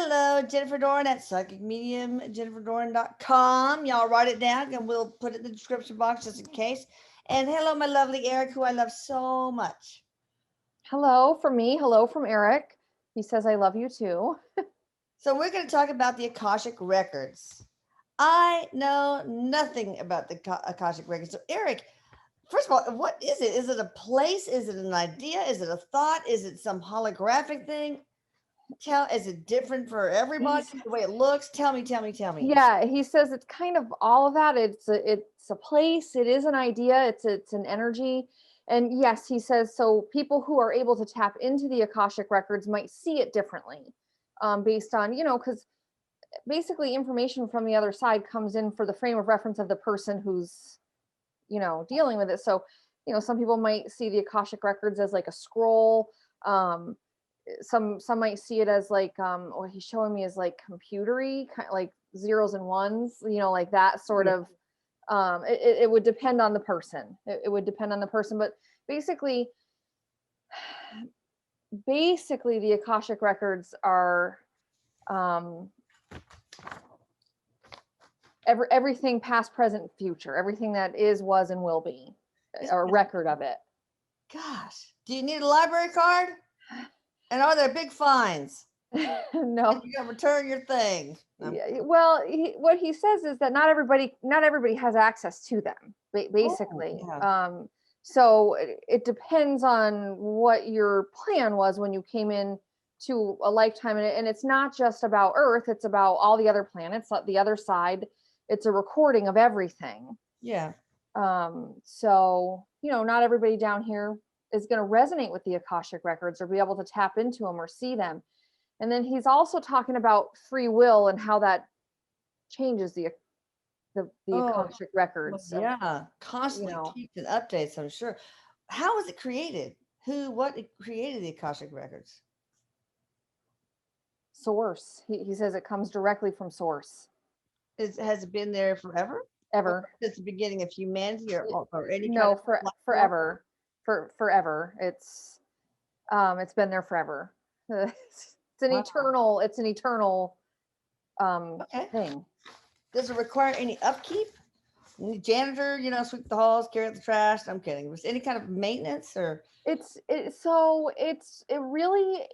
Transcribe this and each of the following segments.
Hello, Jennifer Dorn at psychicmediumjenniferdorn.com. Y'all write it down and we'll put it in the description box just in case. And hello, my lovely Erik, who I love so much. Hello from me. Hello from Erik. He says, I love you too. So we're going to talk about the Akashic Records. I know nothing about the Akashic Records. So Erik, first of all, what is it? Is it a place? Is it an idea? Is it a thought? Is it some holographic thing? Is it different for everybody? The way it looks? Tell me. Yeah, he says it's kind of all of that. It's a place. It is an idea. It's an energy. And yes, he says so. People who are able to tap into the Akashic records might see it differently, based on because basically information from the other side comes in for the frame of reference of the person who's dealing with it. So some people might see the Akashic records as like a scroll. Some might see it as like what he's showing me is like computery, kind of like zeros and ones, like that sort of. It would depend on the person. It would depend on the person, but basically the Akashic records are everything past, present, future, everything that is, was, and will be, a record of it. Gosh, do you need a library card? And are there big fines? No. And you got to return your thing. Yeah, well, what he says is that not everybody has access to them, basically. Oh, yeah. So it depends on what your plan was when you came in to a lifetime, and it's not just about Earth, it's about all the other planets, the other side. It's a recording of everything. Yeah. So not everybody down here is going to resonate with the Akashic records or be able to tap into them or see them. And then he's also talking about free will and how that changes the Akashic records. Yeah, constantly keeps and updates, I'm sure. How was it created? What created the Akashic records? Source. He says it comes directly from source. Has it been there forever? Ever. Since the beginning of humanity or any no, kind of forever. Forever. It's been there forever. It's an eternal thing. Does it require any upkeep? Any janitor, sweep the halls, carry out the trash? I'm kidding. Was any kind of maintenance or it really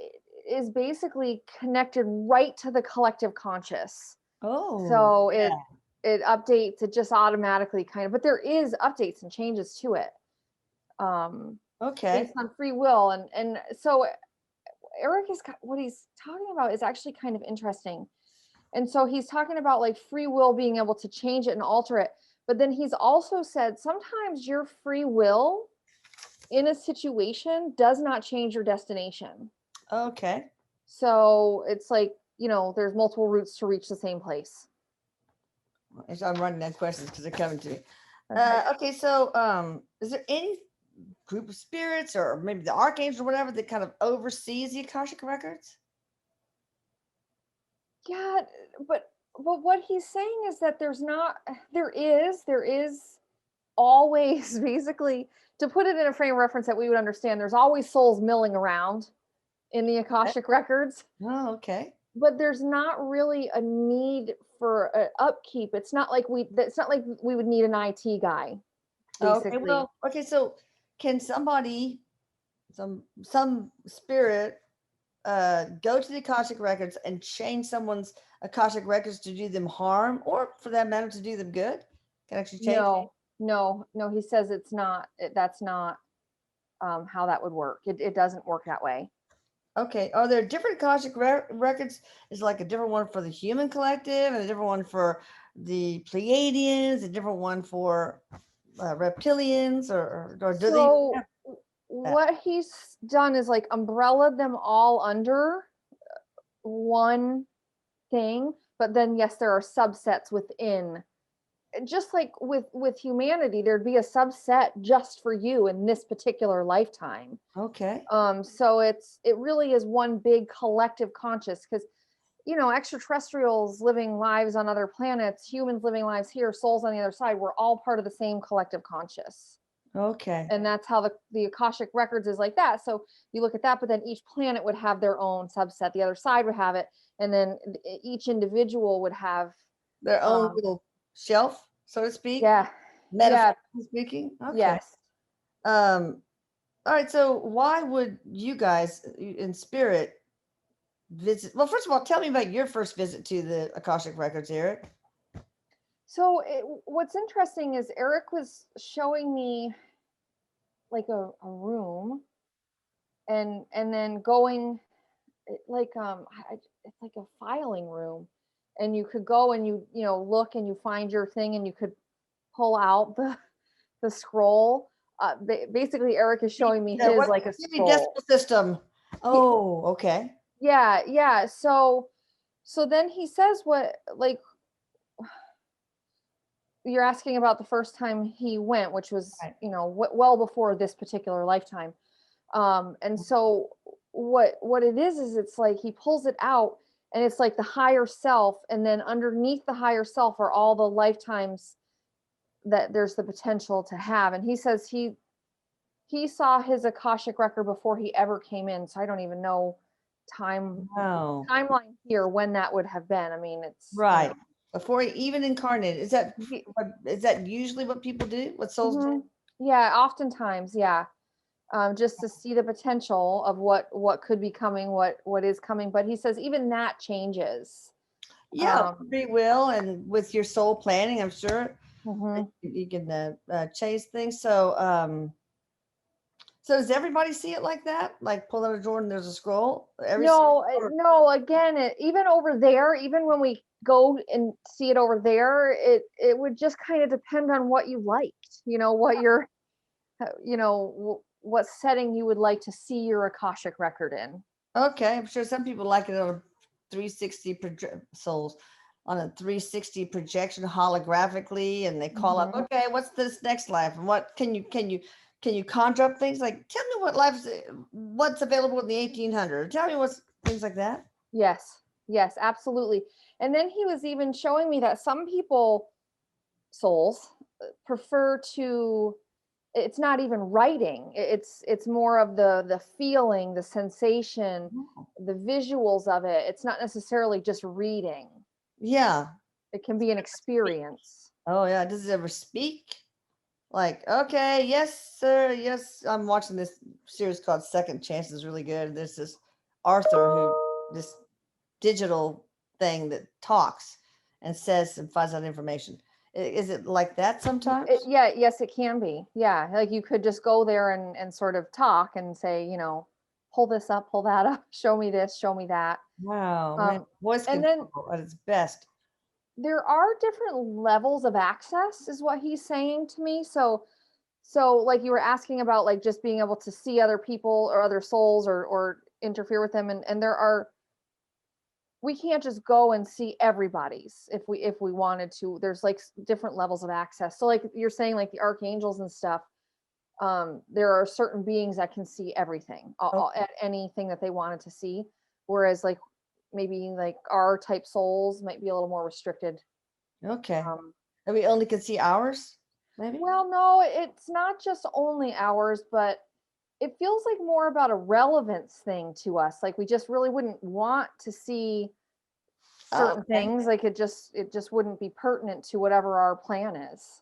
is basically connected right to the collective conscious. So it updates, it just automatically kind of, but there is updates and changes to it. Based on free will. And so Erik is, what he's talking about is actually kind of interesting. And so he's talking about like free will being able to change it and alter it. But then he's also said sometimes your free will in a situation does not change your destination. Okay. So it's like, there's multiple routes to reach the same place. I'm running out of questions because they're coming to me. Okay, so is there any group of spirits or maybe the archangel or whatever that kind of oversees the Akashic records? Yeah, but what he's saying is that there is always, basically, to put it in a frame of reference that we would understand, there's always souls milling around in the Akashic records. Oh, okay. But there's not really a need for upkeep. It's not like we would need an IT guy. Basically. Okay, so can somebody, some spirit, go to the Akashic records and change someone's Akashic records to do them harm, or for that matter, to do them good? Can actually change? No. He says it's not. That's not how that would work. It doesn't work that way. Okay. Are there different Akashic records? Is like a different one for the human collective, and a different one for the Pleiadians, a different one for reptilians, or do they? What he's done is like umbrella them all under one thing, but then yes, there are subsets within. Just like with humanity, there'd be a subset just for you in this particular lifetime. Okay. So it really is one big collective conscious, because extraterrestrials living lives on other planets, humans living lives here, souls on the other side, we're all part of the same collective conscious. Okay. And that's how the Akashic Records is like that. So you look at that, but then each planet would have their own subset. The other side would have it, and then each individual would have, Their own um, little shelf, so to speak, yeah, yeah, metaphorically speaking? Okay. yes. Um, all right, so why would you guys in spirit visit? Well, first of all, tell me about your first visit to the Akashic Records, Eric. So what's interesting is Erik was showing me like a room, and then going like it's like a filing room, and you could go and look and you find your thing and you could pull out the scroll. Basically, Erik is showing me Yeah, his what like a give me scroll. decimal system. Ye- Oh, okay. Yeah, yeah. So then he says, what, like, you're asking about the first time he went, which was, Right. well before this particular lifetime. And so what it is it's like he pulls it out, and it's like the higher self, and then underneath the higher self are all the lifetimes that there's the potential to have. And he says he saw his Akashic record before he ever came in, so I don't even know time Wow. timeline here when that would have been. I mean, it's, Right. Before he even incarnated. he, Is that usually what people do? What souls do? mhm. Yeah, oftentimes, yeah. Just to see the potential of what could be coming, what is coming. But he says even that changes. Yeah, Um, free will and with your soul planning, I'm sure mhm. you can chase things. So does everybody see it like that? Like pull out a drawer and there's a scroll? Every No, or no. Again, even over there, even when we go and see it over there, it would just kind of depend on what you liked. What your, what setting you would like to see your Akashic record in. okay, I'm sure some people like it on a 360 souls on a 360 projection holographically, and they call up, Hmm. okay, what's this next life? And what can you conjure up things like tell me what's available in the 1800s? Tell me what's things like that. Yes, yes, absolutely. And then he was even showing me that some people, souls, prefer to, it's not even writing, it's more of the feeling, the sensation, Oh. the visuals of it. It's not necessarily just reading. Yeah. It can be an experience. Oh yeah. Does it ever speak? Like, okay, yes, sir, yes. I'm watching this series called Second Chance. Is really good. There's this Arthur this digital thing that talks and says and finds out information. Is it like that sometimes? Yeah, yes, it can be. Yeah, like you could just go there and sort of talk and say, pull this up, pull that up, show me this, show me that. Wow, man, um voice and then control at its best. there are different levels of access, is what he's saying to me. So like you were asking about, like, just being able to see other people or other souls, or interfere with them, and there are, we can't just go and see everybody's if we wanted to. There's like different levels of access. So like you're saying, like the archangels and stuff, there are certain beings that can see everything, Okay. at anything that they wanted to see, whereas like maybe like our type souls might be a little more restricted. Okay. um, And we only can see ours, maybe? well, no, it's not just only ours, but it feels like more about a relevance thing to us. Like we just really wouldn't want to see Oh, certain okay. things. Like it just wouldn't be pertinent to whatever our plan is.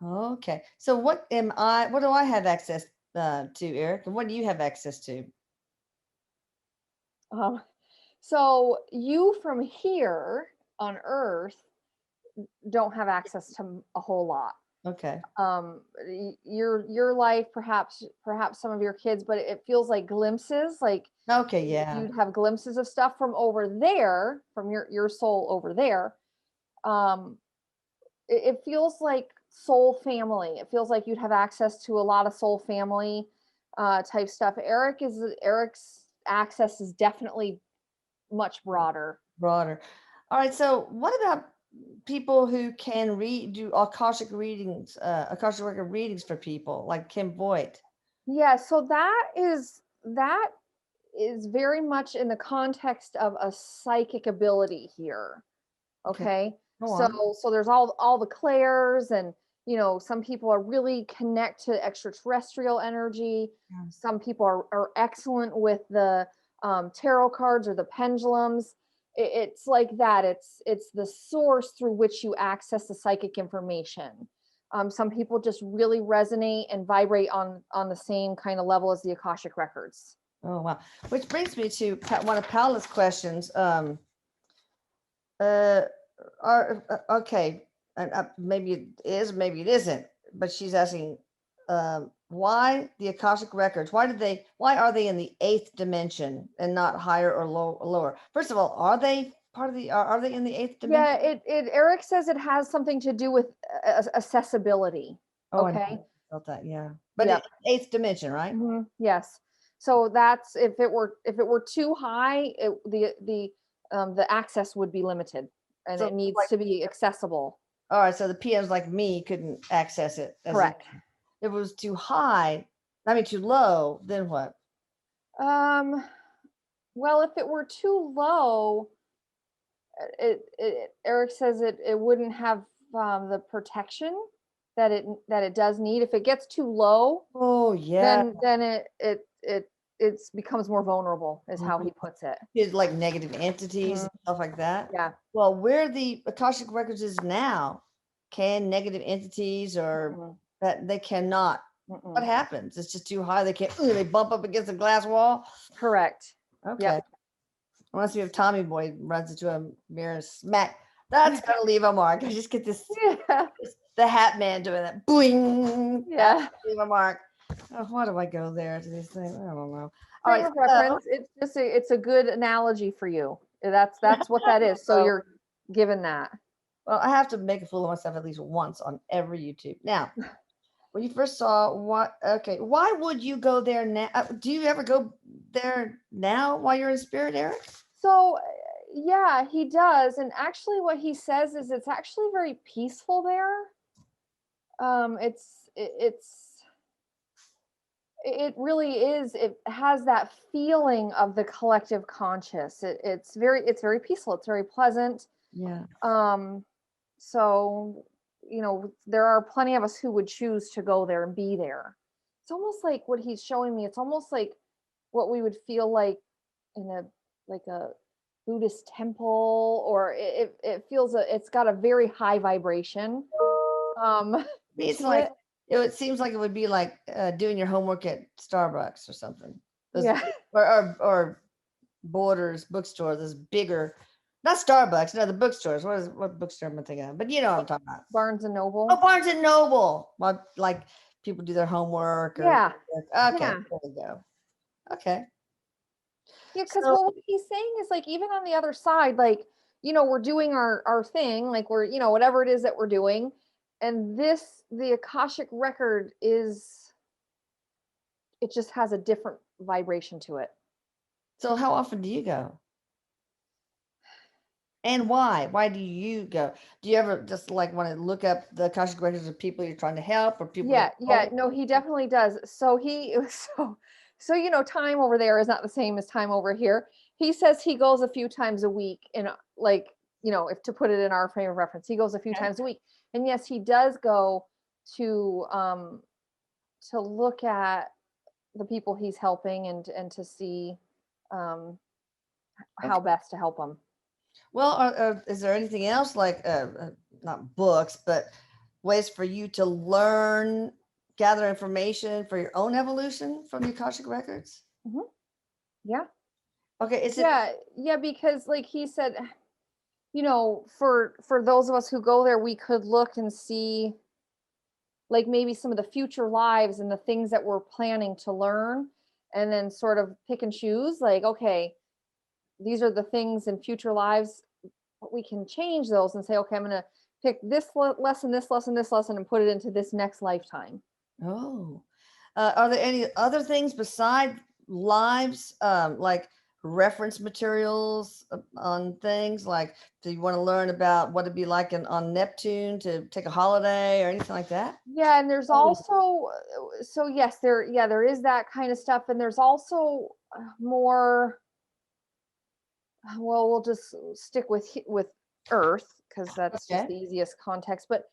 Okay. So what do I have access to, Eric? And what do you have access to? um, so you from here on earth don't have access to a whole lot. Okay. Your life, perhaps some of your kids, but it feels like glimpses, like Okay, yeah. you'd have glimpses of stuff from over there, from your soul over there. um it feels like soul family. It feels like you'd have access to a lot of soul family type stuff. Eric's access is definitely much broader. Broader. All right. So, what about people who can do Akashic record readings for people like Kim Voight? Yeah, so that is very much in the context of a psychic ability here. Okay, Okay. go So on. so there's all the clairs, and some people are really connect to extraterrestrial energy. Yeah. Some people are excellent with the tarot cards or the pendulums. It's like that. It's the source through which you access the psychic information. Some people just really resonate and vibrate on the same kind of level as the Akashic records. Oh wow. Which brings me to one of Paula's questions. Uh, okay, and maybe it is, maybe it isn't, but she's asking, why the Akashic records? Why are they in the eighth dimension and not higher or lower? First of all, are they part of the? Are they in the eighth dimension? Yeah, Eric says it has something to do with accessibility. Oh, I Okay. felt that. Yeah, but Yep. eighth dimension, right? Yes. So that's if it were too high, the access would be limited, and So it needs like, to be accessible. all right, so the PMs like me couldn't access it. Correct. If it was too high, I mean too low, then what? Well, if it were too low, Eric says it wouldn't have the protection that it does need. If it gets too low, Oh yeah. then it becomes more vulnerable, is how he puts it. Is like negative entities and stuff like that. Yeah. Well, where the Akashic records is now, can negative entities or that they cannot. What happens? It's just too high. They can't. They bump up against a glass wall. Correct. Okay. Yep. Unless we have Tommy Boy runs into a mirror and smack. That's gonna leave a mark. I just get this. Yeah. The Hat Man doing that. Boing. Yeah. Leave a mark. Oh, why do I go there to these things? I don't know. All Frame right. of reference. It's just it's a good analogy for you. That's what that is. So you're given that. Well, I have to make a fool of myself at least once on every YouTube. Now, when you first saw what, okay, why would you go there now? Do you ever go there now while you're in spirit, Erik? So, yeah, he does. And actually, what he says is it's actually very peaceful there. It really is. It has that feeling of the collective conscious. It's very peaceful. It's very pleasant. Yeah. So, there are plenty of us who would choose to go there and be there. It's almost like what he's showing me. It's almost like what we would feel like in a Buddhist temple, or it feels it's got a very high vibration. It's like it seems like it would be like doing your homework at Starbucks or something. Yeah. Or Borders bookstore. Those bigger, not Starbucks. No, the bookstores. What bookstore am I thinking of? But you know what I'm talking about. Barnes and Noble. Oh, Barnes and Noble. Well, like people do their homework. Or, yeah. Okay. Yeah. There we go. Okay. Yeah, because what he's saying is like even on the other side, like we're doing our thing, like we're whatever it is that we're doing, and the Akashic record it just has a different vibration to it. So how often do you go? And why? Why do you go? Do you ever just like want to look up the Akashic records of people you're trying to help or people? Yeah, no, he definitely does. So time over there is not the same as time over here. He says he goes a few times a week, and if to put it in our frame of reference, he goes a few times a week. And yes, he does go to look at the people he's helping and to see how best to help them. Well, is there anything else like not books, but ways for you to learn, gather information for your own evolution from the Akashic records? Yeah. Okay. Is it? Yeah, because like he said, for those of us who go there, we could look and see like maybe some of the future lives and the things that we're planning to learn, and then sort of pick and choose like, okay, these are the things in future lives, but we can change those and say, okay, I'm going to pick this lesson, this lesson, this lesson, and put it into this next lifetime. Oh, are there any other things beside lives, like reference materials on things like, do you want to learn about what it'd be like on Neptune to take a holiday or anything like that? Yeah, and there's also, so yes, there is that kind of stuff, and there's also more. Well, we'll just stick with Earth because that's just the easiest context. But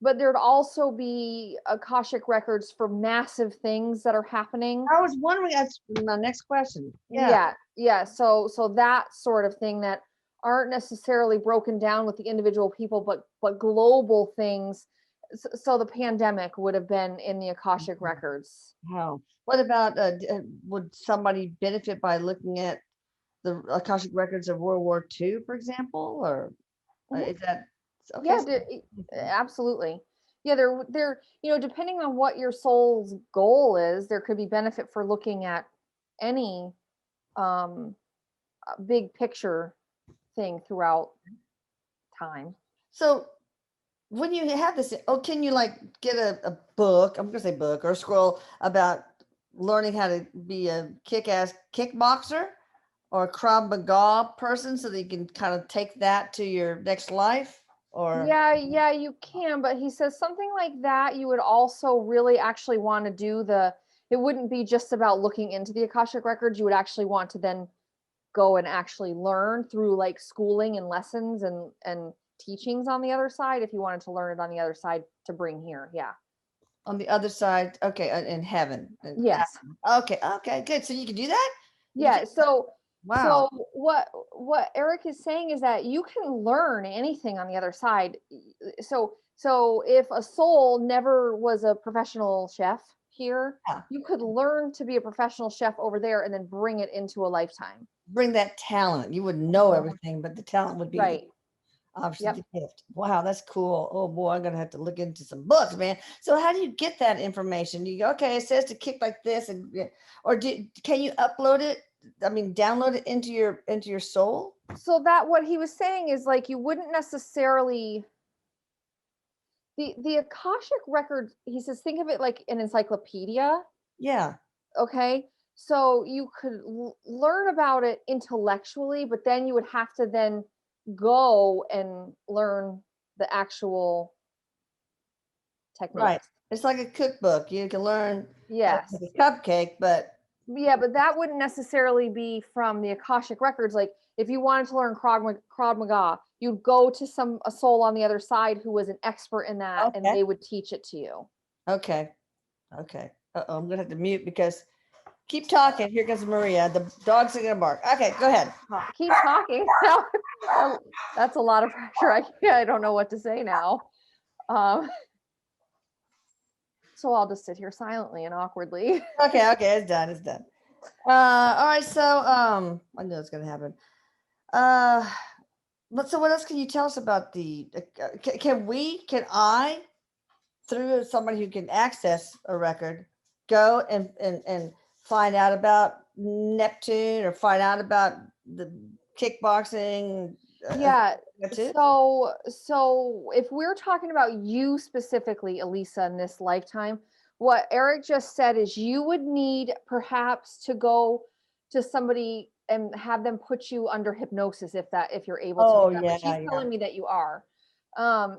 but there'd also be Akashic records for massive things that are happening. I was wondering, that's my next question. Yeah. Yeah, yeah. So that sort of thing that aren't necessarily broken down with the individual people, but global things. So the pandemic would have been in the Akashic records. Wow. What about, would somebody benefit by looking at the Akashic records of World War II, for example, or Mhm. is that okay? Yeah, absolutely. Yeah, there, depending on what your soul's goal is, there could be benefit for looking at any um big picture thing throughout time. So when you have this, oh, can you like get a book? I'm gonna say book or a scroll about learning how to be a kick-ass kickboxer or a Krav Maga person, so that you can kind of take that to your next life? Or Yeah, yeah, you can, but he says something like that, you would also really actually want to do it wouldn't be just about looking into the Akashic records. You would actually want to then go and actually learn through like schooling and lessons and teachings on the other side if you wanted to learn it on the other side to bring here. Yeah. on the other side, okay, in heaven. Yes. Okay, okay, good. So you can do that? You can Yeah. take, wow. So what Eric is saying is that you can learn anything on the other side. So if a soul never was a professional chef here, Yeah. you could learn to be a professional chef over there and then bring it into a lifetime. Bring that talent. You wouldn't know Mhm. everything, but the talent would be Right. obviously Yep. the gift. Wow, that's cool. Oh boy, I'm gonna have to look into some books, man. So how do you get that information? You go, okay, it says to kick like this, and or can you upload it? I mean, download it into your soul? So that what he was saying is like you wouldn't necessarily the Akashic record, he says think of it like an encyclopedia. Yeah, Okay. So you could learn about it intellectually, but then you would have to then go and learn the actual right. techniques. It's like a cookbook. You can learn how to Yes. make a cupcake, but Yeah, but that wouldn't necessarily be from the Akashic records. Like if you wanted to learn Krav Maga, you'd go to a soul on the other side who was an expert in that, and okay, they would teach it to you. okay, okay. Uh-oh, I'm gonna have to mute because keep talking. Here comes Maria. The dog's gonna bark. Okay, go ahead. Keep talking. Now, that's a lot of pressure. I don't know what to say now. Um, so I'll just sit here silently and awkwardly. Okay, okay, it's done. It's done. All right. So, I know it's gonna happen. Uh, but so what else can you tell us about the? Can I, through somebody who can access a record, go and find out about Neptune or find out about the kickboxing? Yeah. That too? So if we're talking about you specifically, Elisa, in this lifetime, what Eric just said is you would need perhaps to go to somebody and have them put you under hypnosis if you're able to do Oh that. yeah, But he's yeah. telling me that you are.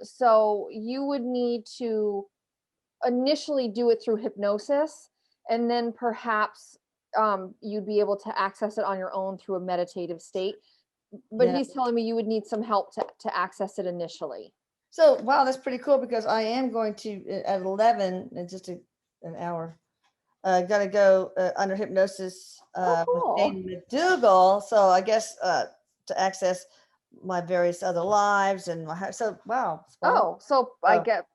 So you would need to initially do it through hypnosis, and then perhaps you'd be able to access it on your own through a meditative state. But Yeah. he's telling me you would need some help to access it initially. So wow, that's pretty cool because I am going to at 11 in just an hour. Gonna go under hypnosis Oh, with cool. Jane McDougall. So I guess to access my various other lives and so wow, well, Oh, so I uh, get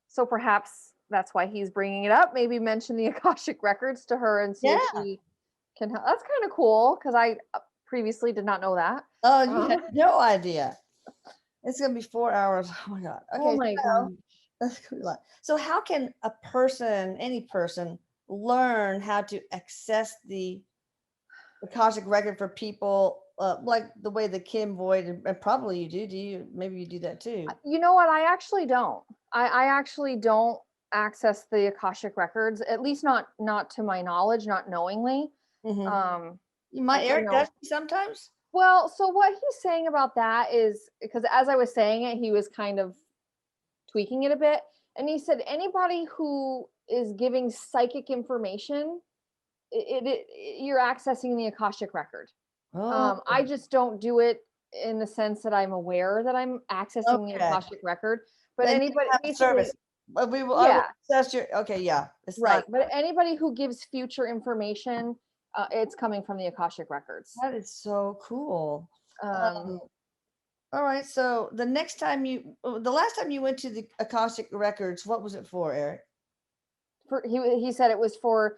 so perhaps that's why he's bringing it up. Maybe mention the Akashic records to her and see if yeah. she can help. That's kind of cool because I previously did not know that. Oh, you had Um, no idea. It's gonna be 4 hours. Oh my god. oh Okay, my so gosh. that's gonna be a lot. So how can a person, any person, learn how to access the Akashic record for people like the way that Kim Void and probably you do. Do you? Maybe you do that too. You know what? I actually don't. I actually don't access the Akashic records, at least not to my knowledge, not knowingly. Hmm. Um, You might. you Eric know, does sometimes. well, so what he's saying about that is because as I was saying it, he was kind of tweaking it a bit. And he said anybody who is giving psychic information, you're accessing the Akashic record. Oh, I just don't do it in the sense that I'm aware that I'm accessing the okay. Akashic record. But And you anybody, have a basically, service. But I will yeah, assess your, okay, yeah, it's right. not, But anybody who gives future information, it's coming from the Akashic Records. that is so cool. Um, Um, all right, so the last time you went to the Akashic Records, what was it for, Eric? he said it was for,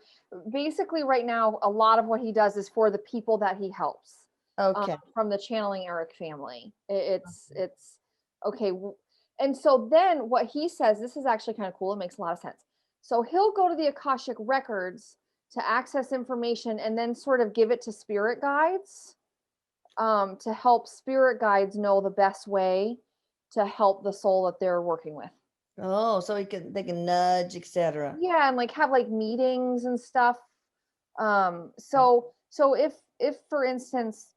basically right now a lot of what he does is for the people that he helps, Okay. from the channeling Erik family. It's okay. And so then what he says, this is actually kind of cool, it makes a lot of sense. So he'll go to the Akashic Records to access information and then sort of give it to spirit guides, to help spirit guides know the best way to help the soul that they're working with. Oh, so they can nudge, etc. Yeah, and like have like meetings and stuff. So if for instance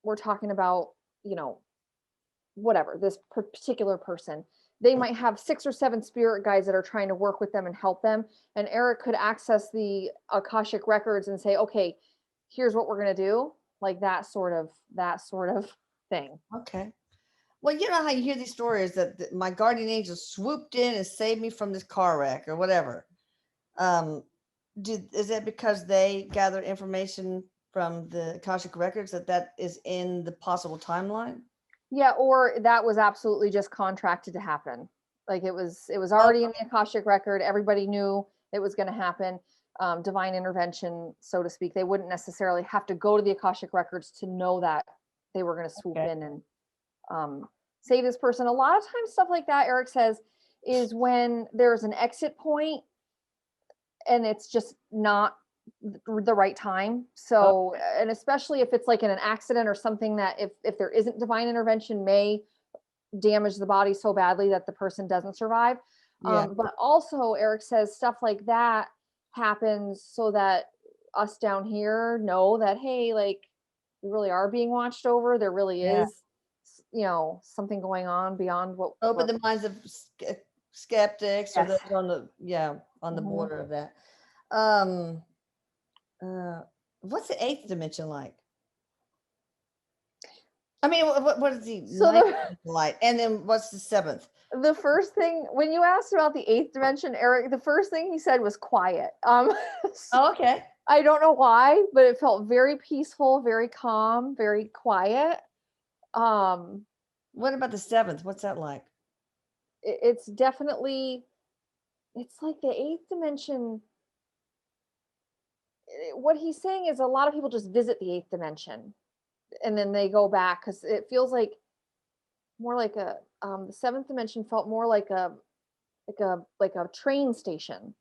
we're talking about, you know, whatever, this particular person, they might have 6 or 7 spirit guides that are trying to work with them and help them, and Erik could access the Akashic Records and say, okay, here's what we're going to do, like that sort of thing. Okay. Well, you know how you hear these stories that my guardian angel swooped in and saved me from this car wreck or whatever. Um, is that because they gather information from the Akashic Records that is in the possible timeline? Yeah, or that was absolutely just contracted to happen. Like it was Oh, already in the Akashic Record. Everybody knew it was going to happen. Divine intervention, so to speak. They wouldn't necessarily have to go to the Akashic Records to know that they were going to swoop okay. in and, um, save this person. A lot of times, stuff like that, Erik says, is when there's an exit point and it's just not the right time. Oh, So, and especially if it's like in an accident or something that if there isn't divine intervention, may damage the body so badly that the person doesn't survive. yeah. But also, Erik says stuff like that happens so that us down here know that, hey, like, we really are being watched over. There really Yeah. is, you know, something going on beyond Open what the minds of skeptics or yes. those on the, yeah, on the Mhm. border of that. Um, uh, what's the eighth dimension like? I mean, what is the So ninth the dimension like? And then what's the seventh? the first thing when you asked about the eighth dimension, Erik, the first thing he said was quiet. Oh, okay. I don't know why, but it felt very peaceful, very calm, very quiet. Um, What about the seventh? What's that like? it's definitely, it's like the eighth dimension. What he's saying is a lot of people just visit the eighth dimension and then they go back because it feels like more like a, the seventh dimension felt more like a train station,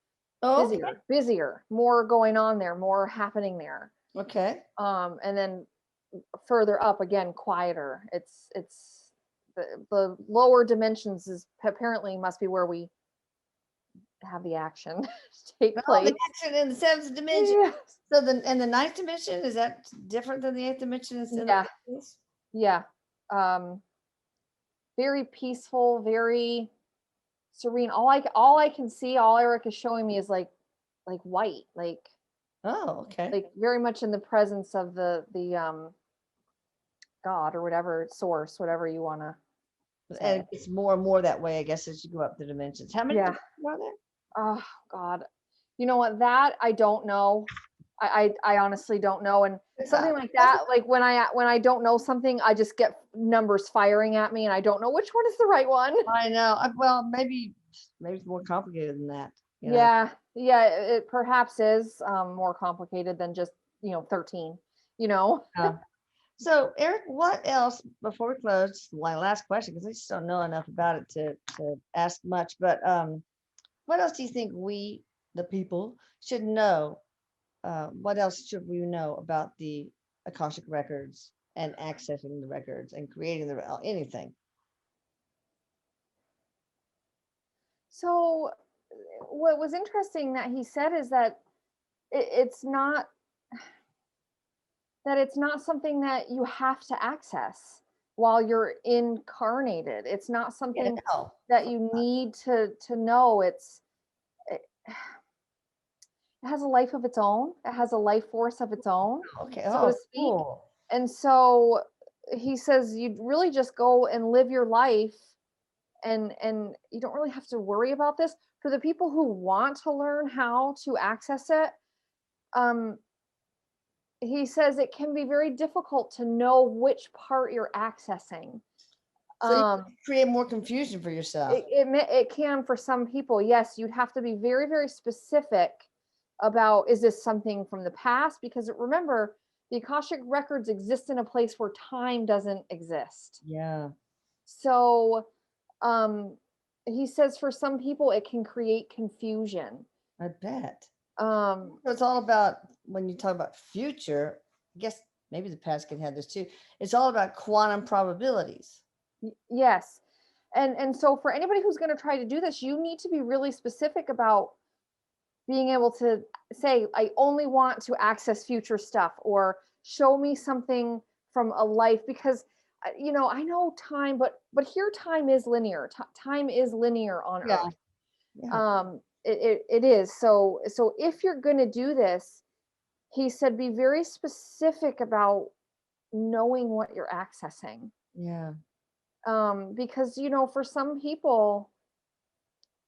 Oh, okay. busier, more going on there, more happening there. Okay. And then further up again, quieter. It's the lower dimensions is apparently must be where we have the action take Oh, the place. action in the seventh dimension. Yes. So and the ninth dimension, is that different than the eighth dimension? It's in the Yeah, place? yeah. Um, very peaceful, very serene. All I can see, all Erik is showing me is like white, Oh, okay. like very much in the presence of the God or whatever source, whatever you want to And say. it gets more and more that way, I guess, as you go up the dimensions. How many Yeah. dimensions are there? Oh God. You know what? That I don't know. I honestly don't know. And something like That's that, like when I don't know something, I just get numbers firing at me and I don't know which one is the right one. I know. Well, maybe it's more complicated than that. You know. Yeah. Yeah, it perhaps is more complicated than just, 13, you know. Uh, so, Eric, what else before we close? My last question, because I just don't know enough about it to ask much. But what else do you think we, the people, should know? What else should we know about the Akashic records and accessing the records and creating anything? So what was interesting that he said is that it's not, something that you have to access while you're incarnated. It's not Yeah, something no. that you need to know. It, it has a life of its own. It has a life force of its own, Okay. so to Oh, speak. cool. And so he says you really just go and live your life and you don't really have to worry about this. For the people who want to learn how to access it, um, he says it can be very difficult to know which part you're accessing. So you Um, create more confusion for yourself. it can for some people. Yes, you'd have to be very, very specific about, is this something from the past? Because remember, the Akashic records exist in a place where time doesn't exist. Yeah, So um, he says for some people it can create confusion. I bet. Um, So it's all about when you talk about future, I guess maybe the past can have this too. It's all about quantum probabilities. yes. And so for anybody who's going to try to do this, you need to be really specific about being able to say, I only want to access future stuff, or show me something from a life, because I know time, but here time is linear. Time is linear on Yeah. earth. Yeah. It is. So if you're going to do this, he said, be very specific about knowing what you're accessing. Yeah. Because for some people,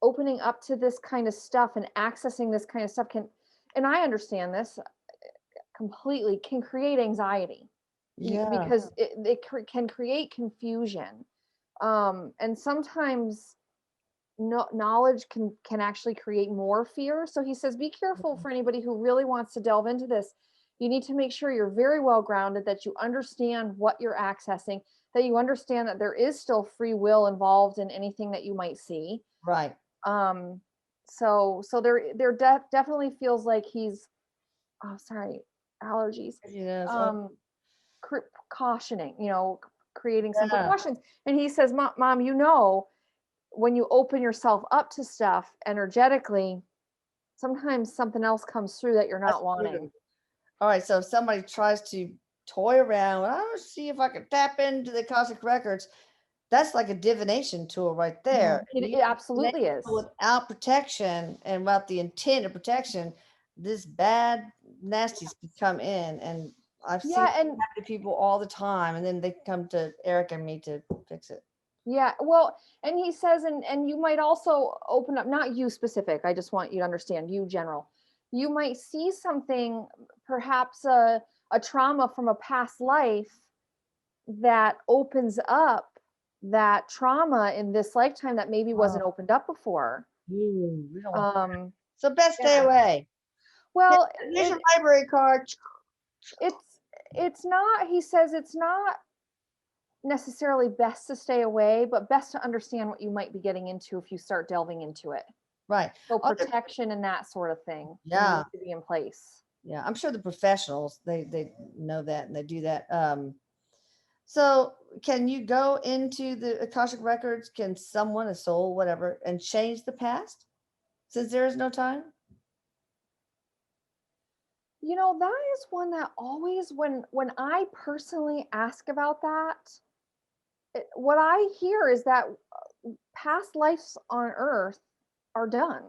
opening up to this kind of stuff and accessing this kind of stuff can, and I understand this completely, can create anxiety. Yeah. Because can create confusion. And sometimes knowledge can actually create more fear. So he says, be careful for anybody who really wants to delve into this. You need to make sure you're very well grounded, that you understand what you're accessing, that you understand that there is still free will involved in anything that you might see. Right. So there definitely feels like he's, oh, sorry, allergies. Yes. Cautioning, creating some Yeah. precautions. And he says, Mom, when you open yourself up to stuff energetically, sometimes something else comes through that you're not wanting. All right. So if somebody tries to toy around, I don't see if I can tap into the Akashic records. That's like a divination tool right there. It absolutely is. Without protection and without the intent of protection, this bad nasties could come in, and I've seen it happen to people all the time, and then they come to Erik and me to fix it. Yeah, well, and he says, and you might also open up, not you specific, I just want you to understand, you general. You might see something, perhaps a trauma from a past life that opens up that trauma in this lifetime that maybe wasn't opened up before. Ooh, we don't want that. So best stay away. Well, here's your library card. It's not, he says, it's not necessarily best to stay away, but best to understand what you might be getting into if you start delving into it. Right. So protection and that sort of thing needs to be in place. Yeah, I'm sure the professionals, they know that and they do that. So can you go into the Akashic records? Can someone, a soul, whatever, and change the past since there is no time? That is one that always, when I personally ask about that, what I hear is that past lives on Earth are done.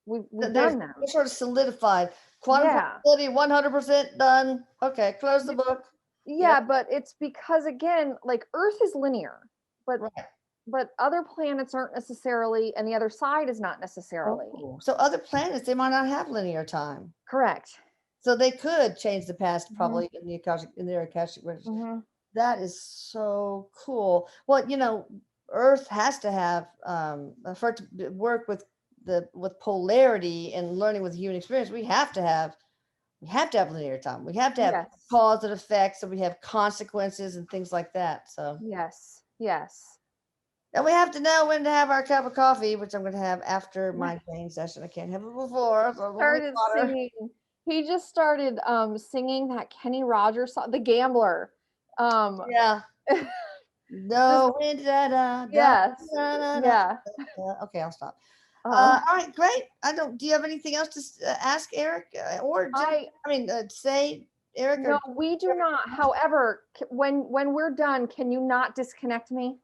We've done them. They're sort of solidified. Quantum probability, 100% done. Okay, close the book. Yeah, but it's because, again, like Earth is linear, but other planets aren't necessarily, and the other side is not necessarily. So other planets, they might not have linear time. Correct. So they could change the past probably in their Akashic records. That is so cool. Well, Earth has to have for it to work with polarity and learning with human experience. We have to have linear time. We have to have cause and effect, so we have consequences and things like that. So yes. And we have to know when to have our cup of coffee, which I'm going to have after my training session. I can't have it before. So started singing. He just started singing that Kenny Rogers song, The Gambler. Yeah. No, yes. Yeah. Okay, I'll stop. All right, great. Do you have anything else to ask Erik or say, Erik? No, we do not. However, when we're done, can you not disconnect me?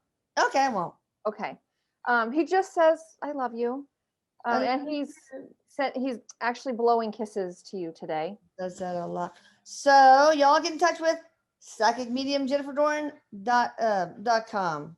Okay, I won't. Okay. He just says, I love you. And he's actually blowing kisses to you today. Does that a lot. So y'all get in touch with psychicmediumjenniferdorn.com.